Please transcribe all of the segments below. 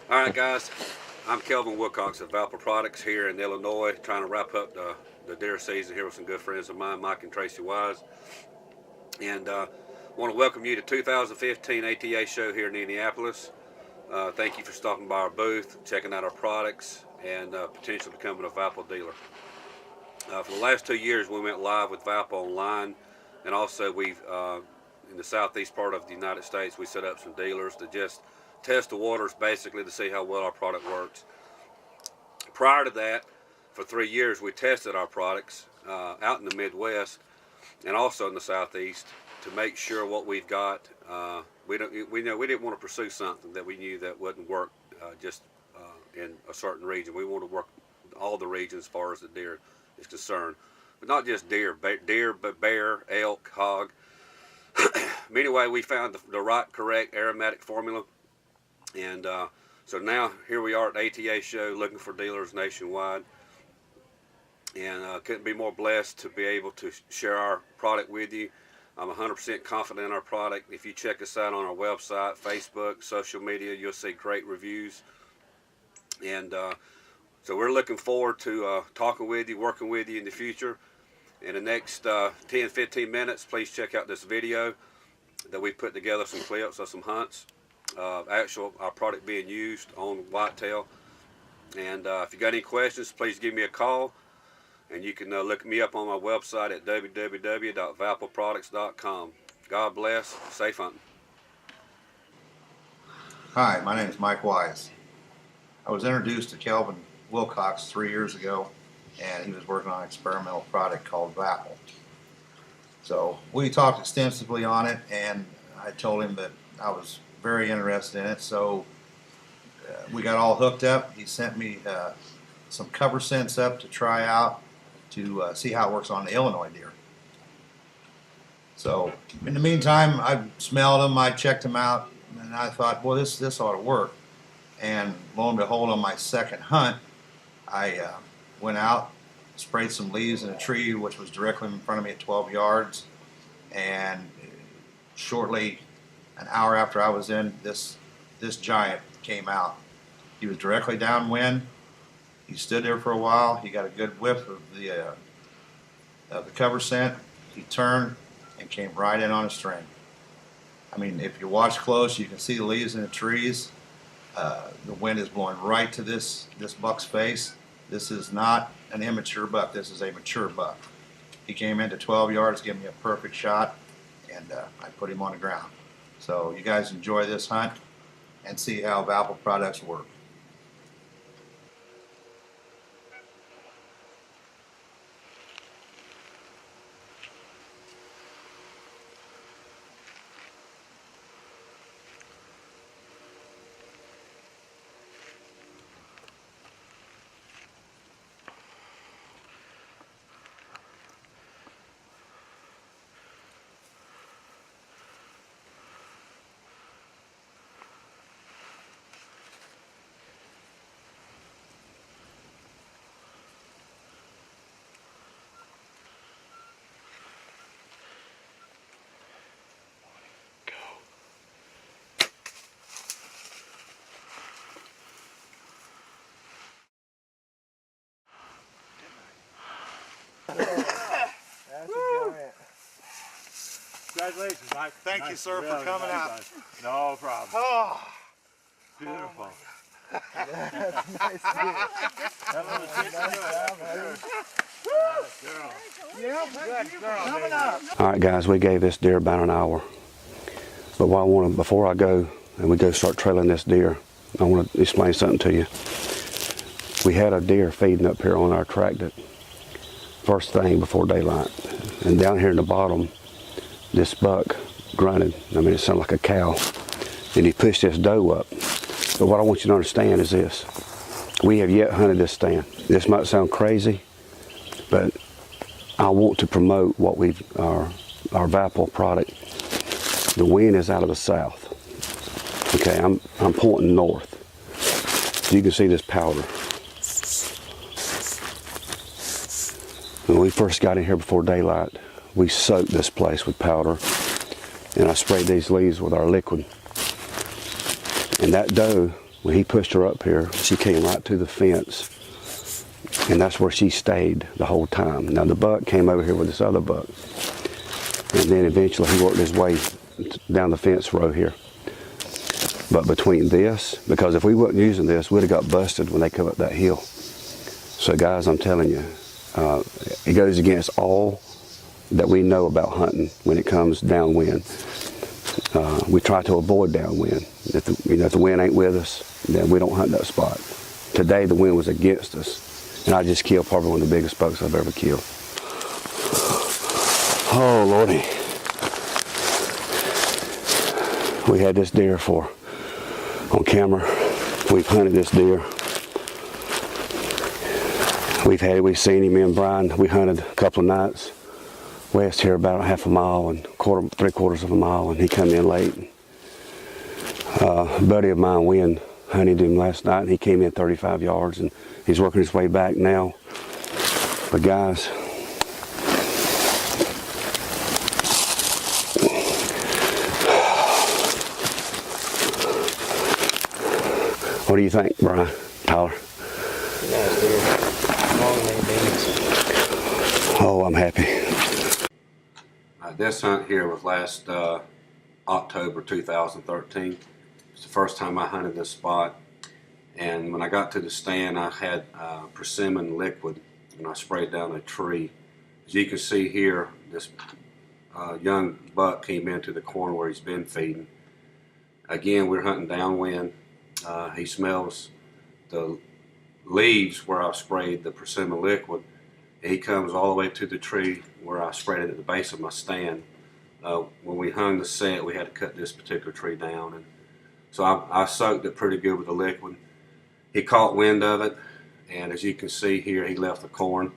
All right, guys, I'm Kelvin Wilcox of Vapple Products here in Illinois, trying to wrap up the deer season here with some good friends of mine, Mike and Tracy Wise. And want to welcome you to 2015 ATA show here in Indianapolis. Thank you for stopping by our booth, checking out our products, and potentially becoming a Vapple dealer. For the last 2 years, we went live with Vapple online, and also we've in the southeast part of the United States, we set up some dealers to just test the waters, basically to see how well our product works. Prior to that, for 3 years, we tested our products out in the Midwest and also in the Southeast to make sure what we've got. We didn't want to pursue something that we knew that wouldn't work just in a certain region. We want to work all the regions as far as the deer is concerned, but not just deer, but bear, elk, hog. Anyway, we found the right, correct aromatic formula. And so now here we are at the ATA show looking for dealers nationwide, and couldn't be more blessed to be able to share our product with you. I'm 100% confident in our product. If you check us out on our website, Facebook, social media, you'll see great reviews. And so we're looking forward to talking with you, working with you in the future. In the next 10-15 minutes, please check out this video that we put together, some clips of some hunts. Our product being used on whitetail. And if you got any questions, please give me a call, and you can look me up on my website at www.vappleproducts.com. God bless. Safe hunting. Hi, my name is Mike Wise. I was introduced to Kelvin Wilcox 3 years ago, and he was working on an experimental product called Vapple. So we talked extensively on it, and I told him that I was very interested in it, so we got all hooked up. He sent me some cover scents up to try out to see how it works on the Illinois deer. So in the meantime, I smelled them, I checked them out, and I thought, well, this ought to work. And lo and behold, on my second hunt, I went out, sprayed some leaves in a tree which was directly in front of me at 12 yards, and shortly, an hour after I was in, this giant came out. He was directly downwind. He stood there for a while. He got a good whiff of the cover scent. He turned and came right in on a string. I mean, if you watch close, you can see the leaves in the trees. The wind is blowing right to this buck's face. This is not an immature buck. This is a mature buck. He came into 12 yards, gave me a perfect shot, and I put him on the ground. So you guys enjoy this hunt and see how Vapple products work. Congratulations, Mike. Thank you, sir, for coming out. No problem. Oh, Beautiful. that's nice. Coming up. All right, guys, we gave this deer about an hour. But before I go and we go start trailing this deer, I want to explain something to you. We had a deer feeding up here on our track that first thing before daylight. And down here in the bottom, this buck grunted. I mean, it sounded like a cow. And he pushed this doe up. But what I want you to understand is this. We have yet hunted this stand. This might sound crazy, but I want to promote what our Vapple product. The wind is out of the south. Okay, I'm pointing north. You can see this powder. When we first got in here before daylight, we soaked this place with powder, and I sprayed these leaves with our liquid. And that doe when he pushed her up here, she came right to the fence, and that's where she stayed the whole time. Now the buck came over here with this other buck, and then eventually he worked his way down the fence row here. But between this, because if we wasn't using this, we'd have got busted when they come up that hill. So guys, I'm telling you, it goes against all that we know about hunting when it comes downwind. We try to avoid downwind. If the wind ain't with us, then we don't hunt that spot. Today the wind was against us, and I just killed probably one of the biggest bucks I've ever killed. Oh Lordy. We had this deer on camera. We've hunted this deer. We've seen him, me and Brian. We hunted a couple of nights west here, about half a mile and three-quarters of a mile, and he come in late. A buddy of mine, Wynn, hunted him last night, and he came in 35 yards, and he's working his way back now. But guys, what do you think, Brian? Tyler? Nice deer. Long leg beans. Oh, I'm happy. This hunt here was last October 2013. It's the first time I hunted this spot, and when I got to the stand, I had Persimmon liquid, and I sprayed down a tree. As you can see here, this young buck came into the corner where he's been feeding. Again, we're hunting downwind. He smells the leaves where I sprayed the Persimmon liquid. He comes all the way to the tree where I sprayed it at the base of my stand. When we hung the set, we had to cut this particular tree down, and so I soaked it pretty good with the liquid. He caught wind of it, and as you can see here, he left the corn,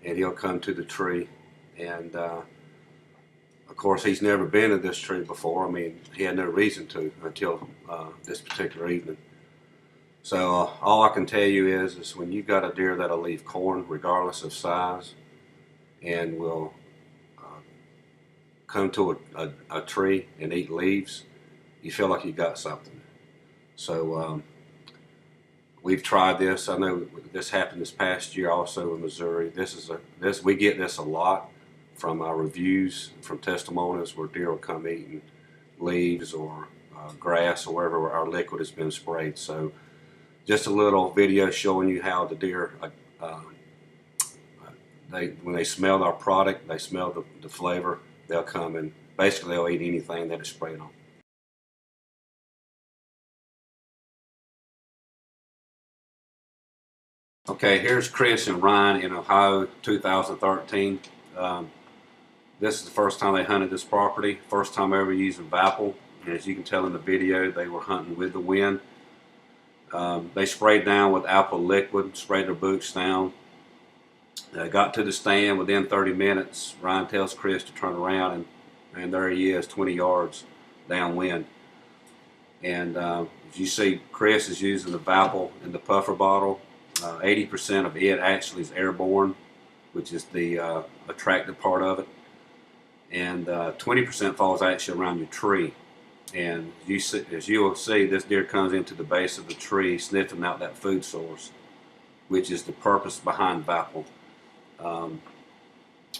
and he'll come to the tree. And of course, he's never been in this tree before. I mean, he had no reason to until this particular evening. So all I can tell you is when you got a deer that'll leave corn, regardless of size, and will come to a tree and eat leaves, you feel like you got something. So we've tried this. I know this happened this past year also in Missouri. We get this a lot from our reviews, from testimonials where deer will come eating leaves or grass or wherever our liquid has been sprayed. So just a little video showing you how the deer, when they smell our product, they smell the flavor, they'll come and basically they'll eat anything that is sprayed on. Okay, here's Chris and Ryan in Ohio, 2013. This is the first time they hunted this property, first time ever using Vapple. And as you can tell in the video, they were hunting with the wind. They sprayed down with apple liquid, sprayed their boots down. Got to the stand within 30 minutes. Ryan tells Chris to turn around, and there he is, 20 yards downwind. And as you see, Chris is using the Vapple in the puffer bottle. 80% of it actually is airborne, which is the attractive part of it. And 20% falls actually around your tree. And as you will see, this deer comes into the base of the tree sniffing out that food source, which is the purpose behind Vapple.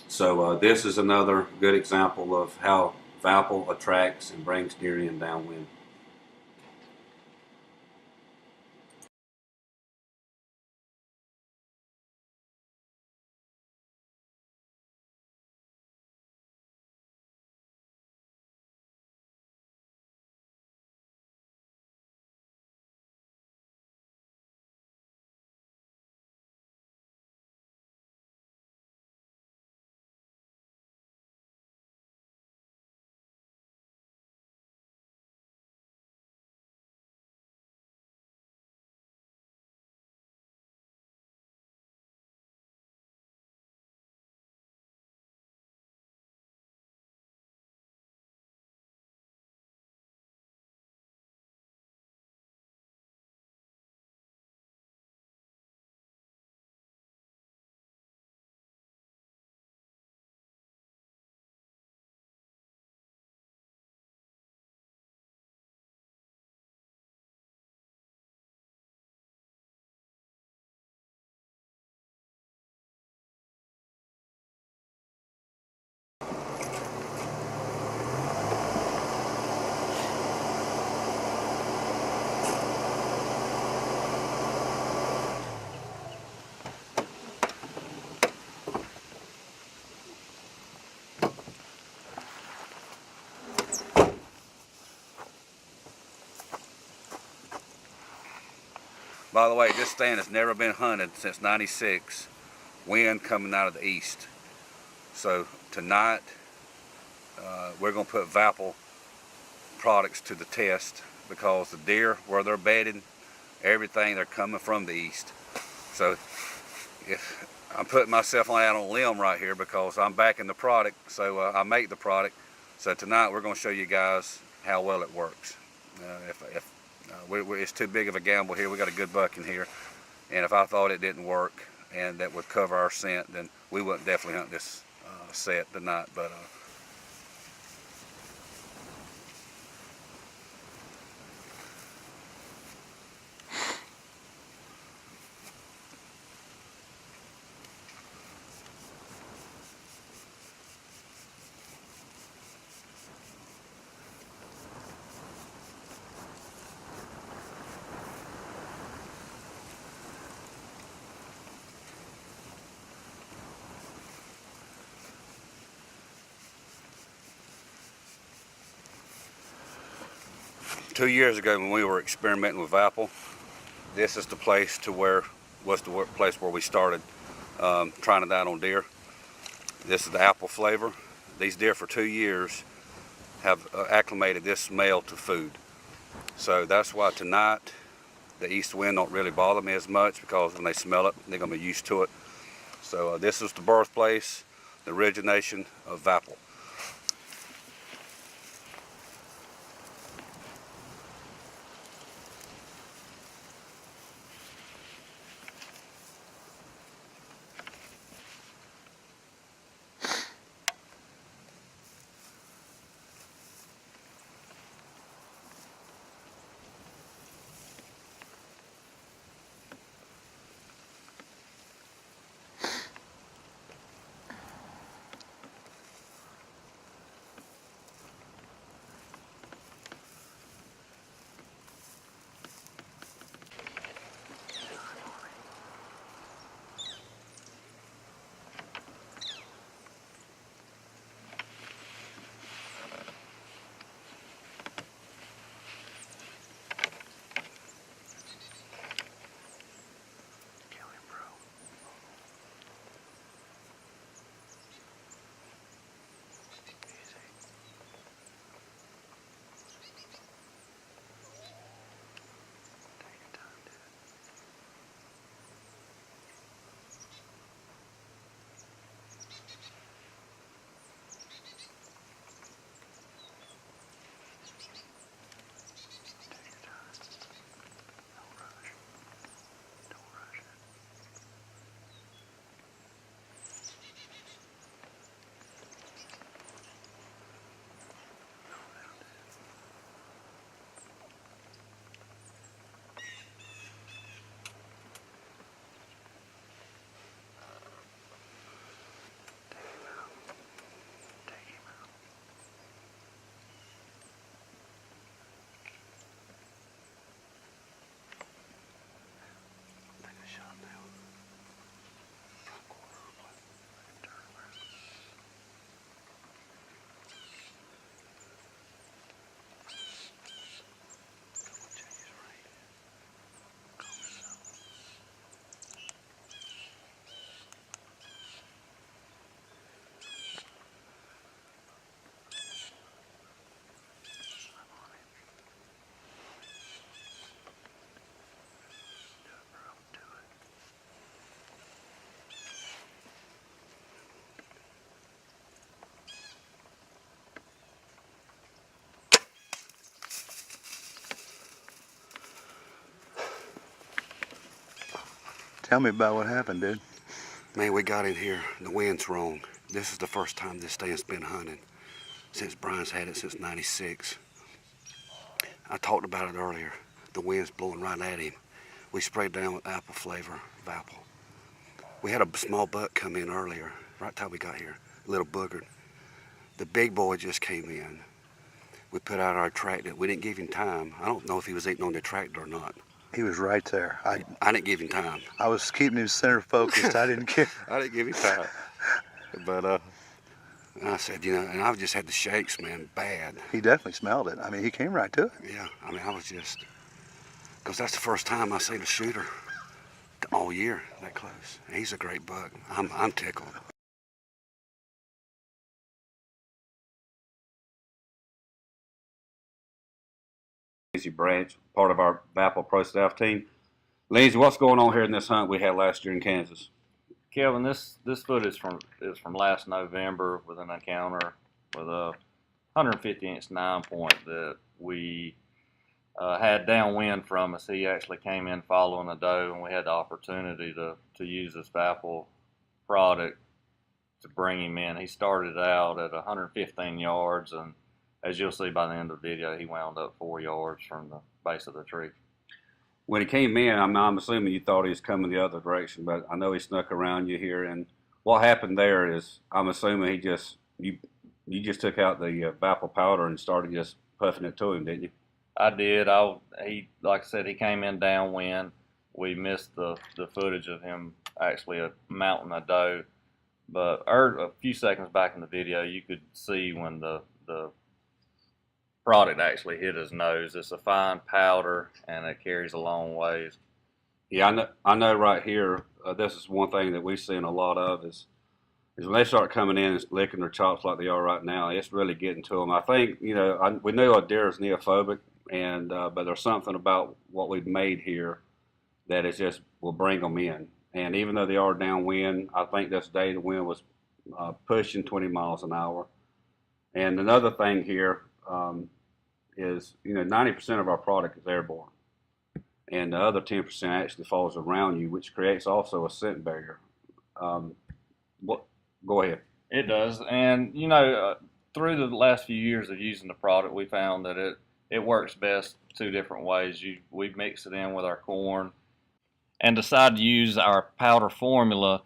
So this is another good example of how Vapple attracts and brings deer in downwind. By the way, this stand has never been hunted since '96. Wind coming out of the east. So tonight, we're going to put Vapple products to the test because the deer, where they're bedded, everything, they're coming from the east. So if I'm putting myself out on a limb right here because I'm backing the product, so I make the product. So tonight we're going to show you guys how well it works. It's too big of a gamble here. We got a good buck in here, and if I thought it didn't work and that would cover our scent, then we wouldn't definitely hunt this set tonight. But 2 years ago when we were experimenting with Vapple, this is the place place where we started trying it out on deer. This is the apple flavor. These deer for 2 years have acclimated this smell to food. So that's why tonight the east wind don't really bother me as much, because when they smell it, they're gonna be used to it. So this is the birthplace, the origination of Vapple. Tell me about what happened, dude. Man, we got in here, the wind's wrong. This is the first time this stand's been hunted since Brian's had it since '96. I talked about it earlier. The wind's blowing right at him. We sprayed down with apple flavor, Vapple. We had a small buck come in earlier, right till we got here, a little boogered. The big boy just came in. We put out our tractor. We didn't give him time. I don't know if he was eating on the tractor or not. He was right there. I didn't give him time. I was keeping him center focused. I didn't care. I didn't give him time. But I said, you know, and I've just had the shakes, man, bad. He definitely smelled it. I mean, he came right to it. Yeah, I mean, I was just, because that's the first time I seen a shooter all year that close. He's a great buck. I'm tickled. Lindsay Branch, part of our Vapple Prostaff team. Lindsay, what's going on here in this hunt we had last year in Kansas? Kelvin, this footage is from last November with an encounter with a 150-inch 9-point that we had downwind from us. He actually came in following a doe, and we had the opportunity to use this Vapple product to bring him in. He started out at 115 yards, and as you'll see by the end of the video, he wound up 4 yards from the base of the tree. When he came in, I'm assuming you thought he was coming the other direction, but I know he snuck around you here. And what happened there is, I'm assuming you just took out the Vapple powder and started just puffing it to him, didn't you? I did. He, like I said, he came in downwind. We missed the footage of him actually mounting a doe, but a few seconds back in the video, you could see when the product actually hit his nose. It's a fine powder, and it carries a long ways. Yeah, I know right here, this is one thing that we've seen a lot of is when they start coming in and licking their chops like they are right now, it's really getting to them. I think, we know a deer is neophobic, and but there's something about what we've made here that is just will bring them in. And even though they are downwind, I think this day the wind was pushing 20 miles an hour. And another thing here, is 90% of our product is airborne, and the other 10% actually falls around you, which creates also a scent barrier. Go ahead. It does, and through the last few years of using the product, we found that it works best 2 different ways. We mix it in with our corn, and decide to use our powder formula,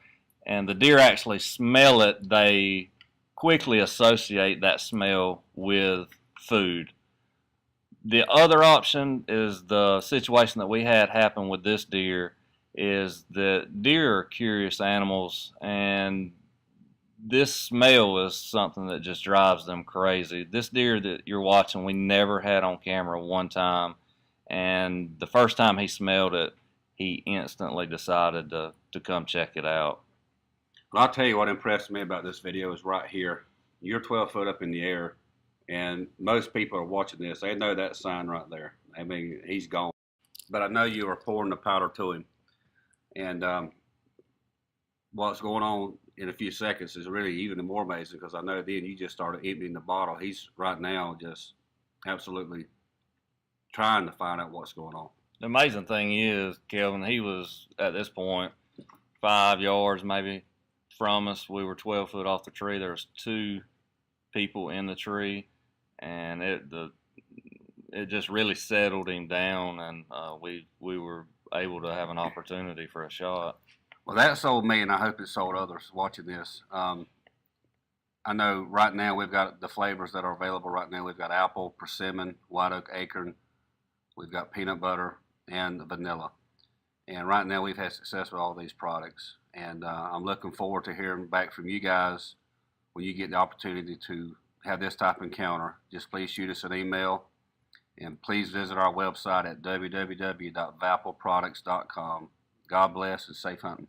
and the deer actually smell it. They quickly associate that smell with food. The other option is the situation that we had happen with this deer is that deer are curious animals, and this smell is something that just drives them crazy. This deer that you're watching, we never had on camera one time, and the first time he smelled it, he instantly decided to come check it out. Well, I'll tell you what impressed me about this video is right here. You're 12 foot up in the air, and most people are watching this. They know that sign right there. I mean, he's gone. But I know you are pouring the powder to him. And what's going on in a few seconds is really even more amazing, because I know then you just started emptying the bottle. He's right now just absolutely trying to find out what's going on. The amazing thing is, Kelvin, he was at this point 5 yards maybe from us. We were 12 foot off the tree. There was 2 people in the tree, and it just really settled him down, and we were able to have an opportunity for a shot. Well, that sold me, and I hope it sold others watching this. I know right now we've got the flavors that are available right now. We've got apple, persimmon, white oak acorn. We've got peanut butter and vanilla. And right now we've had success with all these products. And I'm looking forward to hearing back from you guys when you get the opportunity to have this type of encounter. Just please shoot us an email, and please visit our website at www.vappleproducts.com. God bless and safe hunting.